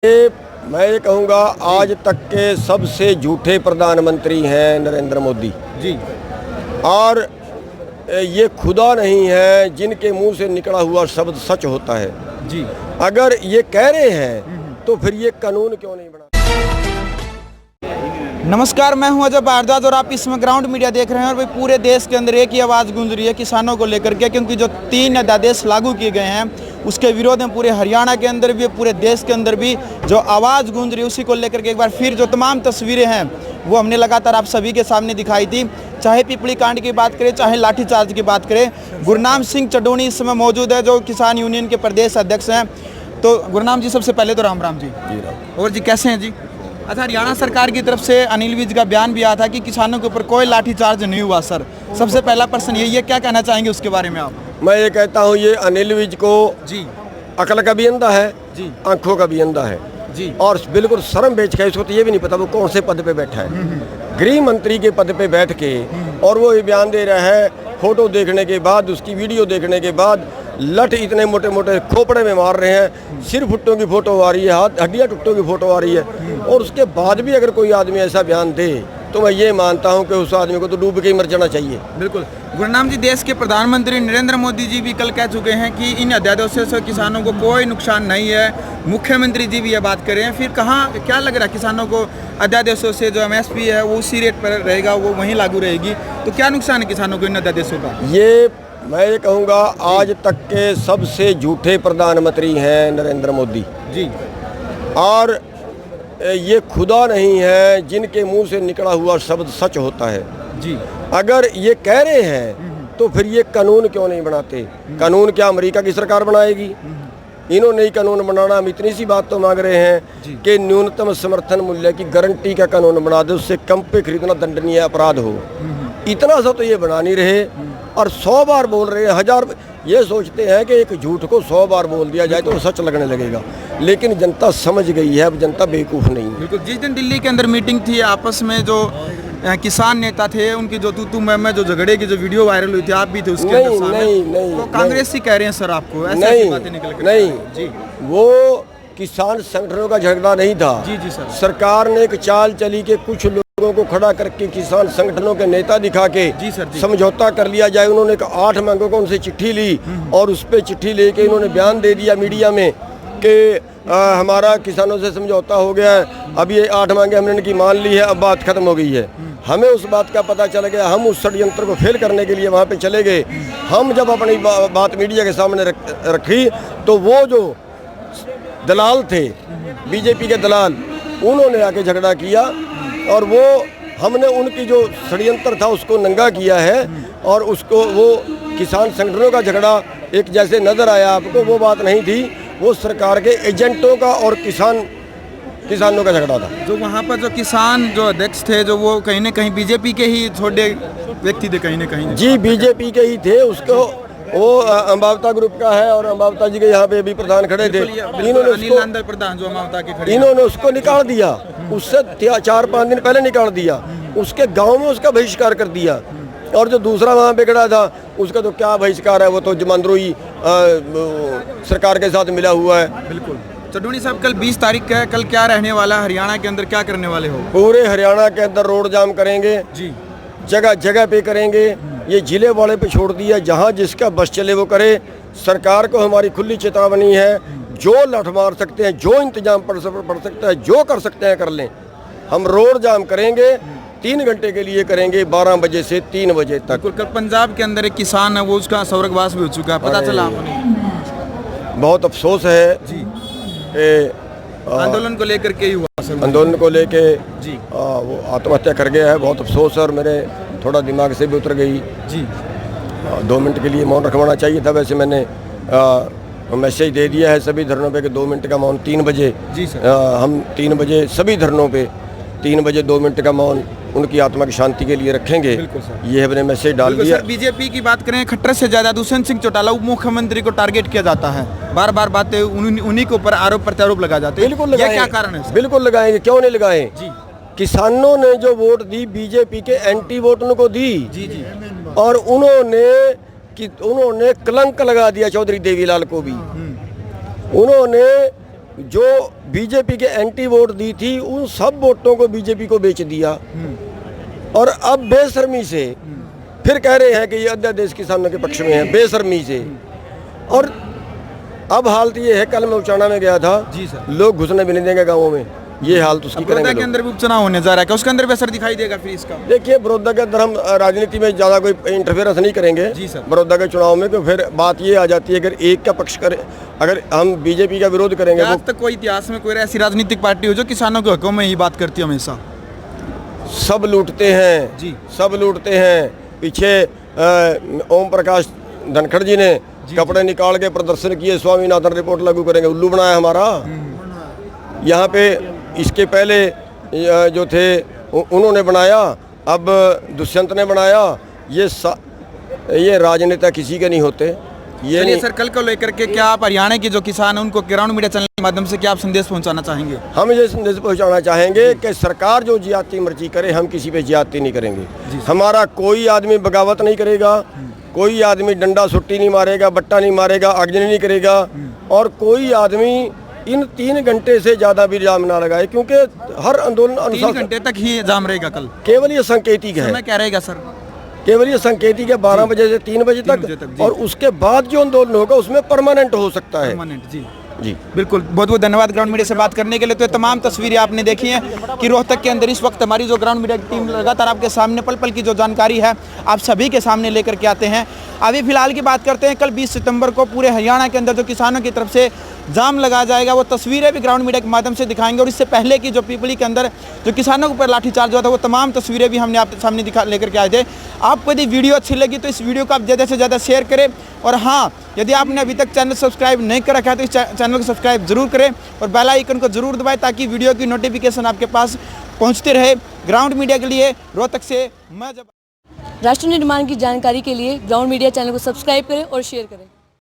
ये मैं ये कहूँगा आज तक के सबसे झूठे प्रधानमंत्री हैं नरेंद्र मोदी जी। और ये खुदा नहीं है जिनके मुंह से निकला हुआ शब्द सच होता है जी। अगर ये कह रहे हैं तो फिर ये कानून क्यों नहीं बना। नमस्कार, मैं हूं अजय भारद्वाज और आप इसमें ग्राउंड मीडिया देख रहे हैं। और भाई पूरे देश के अंदर एक ही आवाज़ गूंज रही है किसानों को लेकर के, क्योंकि जो 3 अध्यादेश लागू किए गए हैं उसके विरोध में पूरे हरियाणा के अंदर भी पूरे देश के अंदर भी जो आवाज़ गूंज रही है उसी को लेकर के एक बार फिर जो तमाम तस्वीरें हैं वो हमने लगातार आप सभी के सामने दिखाई थी। चाहे पिपली कांड की बात करें, चाहे लाठीचार्ज की बात करें। गुरनाम सिंह चड्ढोनी इस समय मौजूद है जो किसान यूनियन के प्रदेश अध्यक्ष हैं। तो गुरनाम जी, सबसे पहले तो राम राम जी। और जी कैसे हैं जी? अच्छा, हरियाणा सरकार की तरफ से अनिल विज का बयान भी आया था कि किसानों के ऊपर कोई लाठीचार्ज नहीं हुआ। सर, सबसे पहला प्रश्न ये क्या कहना चाहेंगे उसके बारे में आप? मैं ये कहता हूँ ये अनिल विज को जी अकल का भी अंधा है जी, आंखों का भी अंधा है जी। और बिल्कुल शर्म बेच के इसको तो ये भी नहीं पता वो कौन से पद पे बैठा है। गृह मंत्री के पद पे बैठ के और वो ये बयान दे रहा है, फोटो देखने के बाद, उसकी वीडियो देखने के बाद लठ इतने मोटे मोटे खोपड़े में मार रहे हैं, सिर फुट्टों की फोटो आ रही है, हाथ हड्डियाँ टुट्टों की फोटो आ रही है। और उसके बाद भी अगर कोई आदमी ऐसा बयान दे तो मैं ये मानता हूँ कि उस आदमी को तो डूब के ही मर जाना चाहिए। बिल्कुल। गुरनाम जी, देश के प्रधानमंत्री नरेंद्र मोदी जी भी कल कह चुके हैं कि इन अध्यादेशों से किसानों को कोई नुकसान नहीं है। मुख्यमंत्री जी भी ये बात कर रहे हैं। फिर कहाँ क्या लग रहा है किसानों को? अध्यादेशों से जो MSP है वो उसी रेट पर रहेगा, वो वहीं लागू रहेगी, तो क्या नुकसान है किसानों को इन अध्यादेशों का? ये मैं ये कहूँगा आज तक के सबसे झूठे प्रधानमंत्री हैं नरेंद्र मोदी जी। और ये खुदा नहीं है जिनके मुंह से निकला हुआ शब्द सच होता है जी। अगर ये कह रहे हैं तो फिर ये कानून क्यों नहीं बनाते। कानून क्या अमेरिका की सरकार बनाएगी? इन्होंने ही कानून बनाना। हम इतनी सी बात तो मांग रहे हैं कि न्यूनतम समर्थन मूल्य की गारंटी का कानून बना दे, उससे कम पे खरीदना दंडनीय अपराध हो। इतना सा तो ये बना नहीं रहे और 100 बार बोल रहे हैं, 1000 ये सोचते हैं कि एक झूठ को 100 बार बोल दिया जाए तो सच लगने लगेगा। लेकिन जनता समझ गई है, अब जनता बेवकूफ़ नहीं है। बिल्कुल। जिस दिन दिल्ली के अंदर मीटिंग थी, आपस में जो किसान नेता थे उनकी जो तू मैं जो झगड़े की जो वीडियो वायरल हुई थी, आप भी थे उसके अंदर शामिल। नहीं, तो कांग्रेस ही कह रहे हैं सर आपको नहीं, बातें निकल के? नहीं जी, वो किसान संगठनों का झगड़ा नहीं था। जी जी सर। सरकार ने एक चाल चली कि कुछ लोगों को खड़ा करके किसान संगठनों के नेता दिखा के जी सर, जी। समझौता कर लिया जाए। उन्होंने 8 मांगों को उनसे चिट्ठी ली और उस पर चिट्ठी लेके इन्होंने बयान दे दिया मीडिया में कि हमारा किसानों से समझौता हो गया है, अब ये 8 मांगे हमने इनकी मान ली है, अब बात खत्म हो गई है। हमें उस बात का पता चल गया, हम उस षड्यंत्र को फेल करने के लिए वहाँ पे चले गए। हम जब अपनी बात मीडिया के सामने रखी तो वो जो दलाल थे, बीजेपी के दलाल, उन्होंने आके झगड़ा किया और वो हमने उनकी जो षड्यंत्र था उसको नंगा किया है। और उसको वो किसान संगठनों का झगड़ा एक जैसे नज़र आया आपको, वो बात नहीं थी, वो सरकार के एजेंटों का और किसानों का झगड़ा था। जो वहाँ पर जो किसान जो अध्यक्ष थे, जो वो कहीं ना कहीं बीजेपी के ही छोटे व्यक्ति थे, कहीं ना कहीं। जी, बीजेपी के ही थे। उसको वो अम्बावता ग्रुप का है और अम्बावता जी के यहाँ पे भी प्रधान खड़े थे। इन्होंने उसको निकाल दिया, उससे 4-5 दिन पहले निकाल दिया, उसके गांव में उसका बहिष्कार कर दिया। और जो दूसरा वहाँ पे खड़ा था उसका तो क्या बहिष्कार है, वो तो जमांदरुई सरकार के साथ मिला हुआ है। बिल्कुल। चड्ढोनी साहब, कल 20 तारीख का है, कल क्या रहने वाला है हरियाणा के अंदर, क्या करने वाले हो? पूरे हरियाणा के अंदर रोड जाम करेंगे जी, जगह जगह पे करेंगे। ये जिले वाले पे छोड़ दिया, जहाँ जिसका बस चले वो करे। सरकार को हमारी खुली चेतावनी है, जो लठ मार सकते हैं, जो इंतजाम पड़ सकता है, जो कर सकते हैं कर लें। हम रोड जाम करेंगे, 3 घंटे के लिए करेंगे, 12 बजे से 3 बजे तक। कल पंजाब के अंदर एक किसान है, वो उसका स्वर्गवास भी हो चुका है, पता चला आपने? बहुत अफसोस है जी। आंदोलन को लेकर के ही हुआ सर? आंदोलन को लेके जी। वो आत्महत्या कर गया है, बहुत अफसोस है और मेरे थोड़ा दिमाग से भी उतर गई जी। 2 मिनट के लिए मौन रखवाना चाहिए था। वैसे मैंने मैसेज दे दिया है सभी धरनों पे कि 2 मिनट का मौन 3 बजे। जी सर। हम 3 बजे सभी धरनों पे 3 बजे 2 मिनट का मौन उनकी आत्मा की शांति के लिए रखेंगे। ये हमने मैसेज डाल दिया। बीजेपी की बात करें, खट्टर से ज्यादा दुष्यंत सिंह चौटाला उप मुख्यमंत्री को टारगेट किया जाता है, बार बार बातें उन्हीं के ऊपर आरोप प्रत्यारोप लगा जाते हैं। बिल्कुल लगाएंगे। क्या कारण है? बिल्कुल लगाएंगे, क्यों नहीं लगाएं? जी। किसानों ने जो वोट दी बीजेपी के एंटी वोट उनको दी। जी जी। और उन्होंने कलंक लगा दिया चौधरी देवीलाल को भी। उन्होंने जो बीजेपी के एंटी वोट दी थी उन सब वोटों को बीजेपी को बेच दिया और अब बेशर्मी से फिर कह रहे हैं कि ये अध्यादेश किसानों के पक्ष में है, बेशर्मी से। और अब हालत ये है, कल मैं उचाना में गया था जी सर, लोग घुसने भी नहीं देंगे गाँवों में, ये हालत उसकी बड़ौदा करेंगे के लोग। अंदर भी उपचुनाव होने जा रहा है, क्या उसके अंदर भी असर दिखाई देगा फिर इसका? देखिए बड़ौदा के अंदर हम राजनीति में ज़्यादा कोई इंटरफेरेंस नहीं करेंगे जी सर। बड़ौदा के चुनाव में, तो फिर बात ये आ जाती है अगर एक का पक्ष करे, अगर हम बीजेपी का विरोध करेंगे आज तक कोई इतिहास में कोई ऐसी राजनीतिक पार्टी हो जो किसानों के हकों में ही बात करती है हमेशा? सब लूटते हैं जी, सब लूटते हैं। पीछे ओम प्रकाश धनखड़ जी ने कपड़े निकाल के प्रदर्शन किए, स्वामीनाथन रिपोर्ट लागू करेंगे, उल्लू बनाया हमारा। यहाँ पे इसके पहले जो थे उन्होंने बनाया, अब दुष्यंत ने बनाया। ये राजनेता किसी के नहीं होते। ये चलिए नहीं, सर, कल को लेकर के क्या आप हरियाणा के जो किसान हैं उनको ग्राउंड मीडिया चैनल के माध्यम से क्या आप संदेश पहुंचाना चाहेंगे? हम ये संदेश पहुंचाना चाहेंगे कि सरकार जो ज्यादती मर्जी करे, हम किसी पे ज्यादती नहीं करेंगे। हमारा कोई आदमी बगावत नहीं करेगा, कोई आदमी डंडा सुट्टी नहीं मारेगा, बट्टा नहीं मारेगा, आगजनी नहीं करेगा, और कोई आदमी इन 3 घंटे से ज्यादा भी जाम ना लगाए, क्योंकि हर आंदोलन 3 अनुसार घंटे तक ही जाम रहेगा कल? केवल ये सांकेतिक है, समय क्या रहेगा सर? केवल ये सांकेतिक है, 12 बजे से 3 बजे 3 बजे तक, तक, जी। और उसके बाद जो आंदोलन होगा उसमें परमानेंट हो सकता है। परमानेंट, जी जी बिल्कुल। बहुत बहुत धन्यवाद ग्राउंड मीडिया से बात करने के लिए। तो ये तमाम तस्वीरें आपने देखी हैं कि रोहतक के अंदर इस वक्त हमारी जो ग्राउंड मीडिया की टीम लगातार आपके सामने पल पल की जो जानकारी है आप सभी के सामने लेकर के आते हैं। अभी फिलहाल की बात करते हैं, कल 20 सितंबर को पूरे हरियाणा के अंदर जो किसानों की तरफ से जाम लगाया जाएगा, वो तस्वीरें भी ग्राउंड मीडिया के माध्यम से दिखाएंगे। और इससे पहले की जो पीपली के अंदर जो किसानों के ऊपर लाठीचार्ज हुआ था, वो तमाम तस्वीरें भी हमने आपके सामने लेकर के आए थे। आपको यदि वीडियो अच्छी लगी तो इस वीडियो को आप ज़्यादा से ज़्यादा शेयर करें, और हाँ, यदि आपने अभी तक चैनल सब्सक्राइब नहीं कर रखा है तो इस चैनल को सब्सक्राइब जरूर करें और बेल आइकन को जरूर दबाएं, ताकि वीडियो की नोटिफिकेशन आपके पास पहुंचते रहे। ग्राउंड मीडिया के लिए रोहतक से मैं जब राष्ट्र निर्माण की जानकारी के लिए ग्राउंड मीडिया चैनल को सब्सक्राइब करें और शेयर करें।